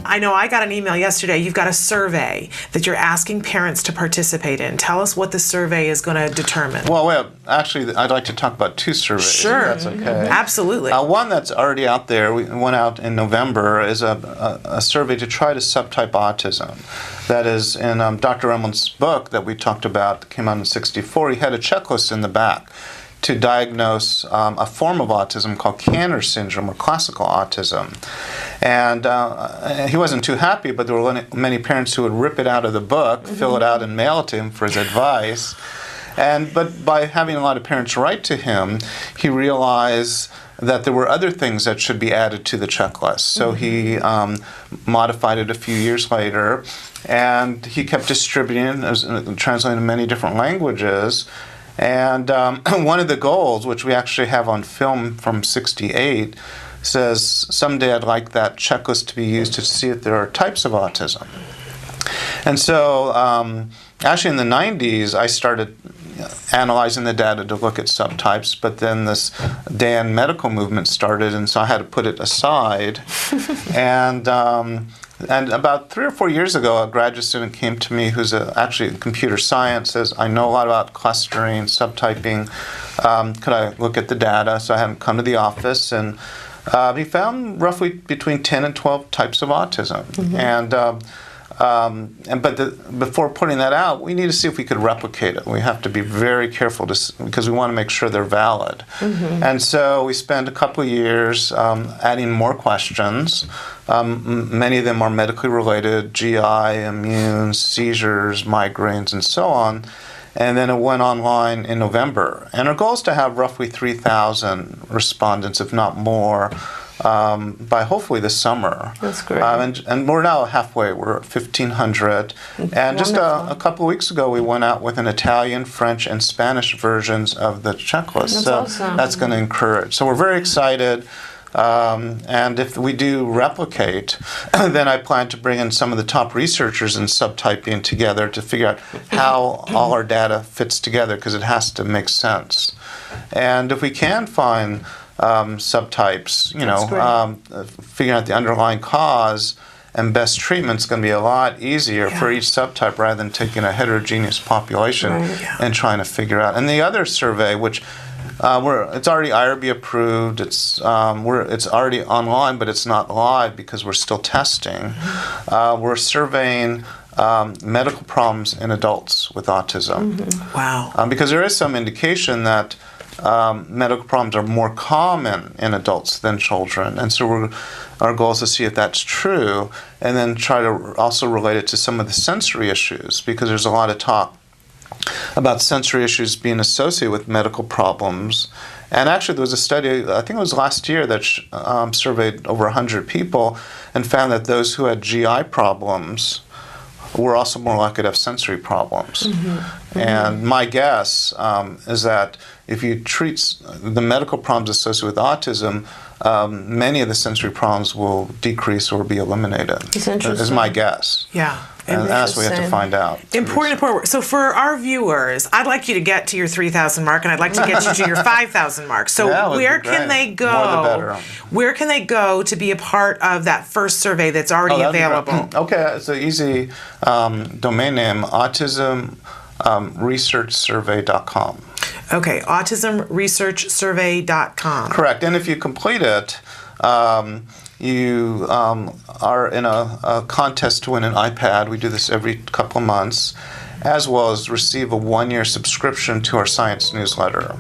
I know I got an email yesterday. You've got a survey that you're asking parents to participate in. Tell us what the survey is going to determine. Well, actually, I'd like to talk about two surveys. Sure. If that's okay. Absolutely. One that's already out there, we went out in November, is a survey to try to subtype autism. That is, in Dr. Emlin's book that we talked about, that came out in '64, he had a checklist in the back to diagnose a form of autism called Kanner syndrome or classical autism. And he wasn't too happy, but there were many parents who would rip it out of the book, fill it out, and mail it to him for his advice. But by having a lot of parents write to him, he realized that there were other things that should be added to the checklist. So he modified it a few years later, and he kept distributing it, translating to many different languages. And one of the goals, which we actually have on film from '68, says, someday I'd like that checklist to be used to see if there are types of autism. And so actually in the '90s, I started analyzing the data to look at subtypes, but then this Dan medical movement started, and so I had to put it aside. And about 3 or 4 years ago, a graduate student came to me who's actually in computer science, says, I know a lot about clustering, subtyping. Could I look at the data? So I had him come to the office, and he found roughly between 10 and 12 types of autism. Before putting that out, we need to see if we could replicate it. We have to be very careful because we want to make sure they're valid. And so we spent a couple of years adding more questions. Many of them are medically related: GI, immune, seizures, migraines, and so on. And then it went online in November. And our goal is to have roughly 3,000 respondents, if not more, by hopefully this summer. That's great. And we're now halfway. We're at 1,500. And just a couple of weeks ago, we went out with an Italian, French, and Spanish versions of the checklist. That's awesome. That's going to encourage. So we're very excited. And if we do replicate, then I plan to bring in some of the top researchers in subtyping together to figure out how all our data fits together, because it has to make sense. And if we can find subtypes, figuring out the underlying cause and best treatment is going to be a lot easier for each subtype rather than taking a heterogeneous population and trying to figure out. And the other survey, which it's already IRB approved. It's already online, but it's not live because we're still testing. We're surveying medical problems in adults with autism. Wow! Because there is some indication that medical problems are more common in adults than children, and so our goal is to see if that's true, and then try to also relate it to some of the sensory issues, because there's a lot of talk about sensory issues being associated with medical problems. And actually there was a study, I think it was last year, that surveyed over 100 people and found that those who had GI problems were also more likely to have sensory problems. And my guess is that if you treat the medical problems associated with autism, many of the sensory problems will decrease or be eliminated. It's interesting. Is my guess. Yeah. And that's what we have to find out. Important work. So for our viewers, I'd like you to get to your 3,000 mark, and I'd like to get you to your 5,000 mark. So where can they go? More the better. Where can they go to be a part of that first survey that's already available? Okay, it's an easy domain name: autism-researchsurvey.com. Okay, autism-researchsurvey.com. Correct. And if you complete it, you are in a contest to win an iPad. We do this every couple of months, as well as receive a 1-year subscription to our science newsletter.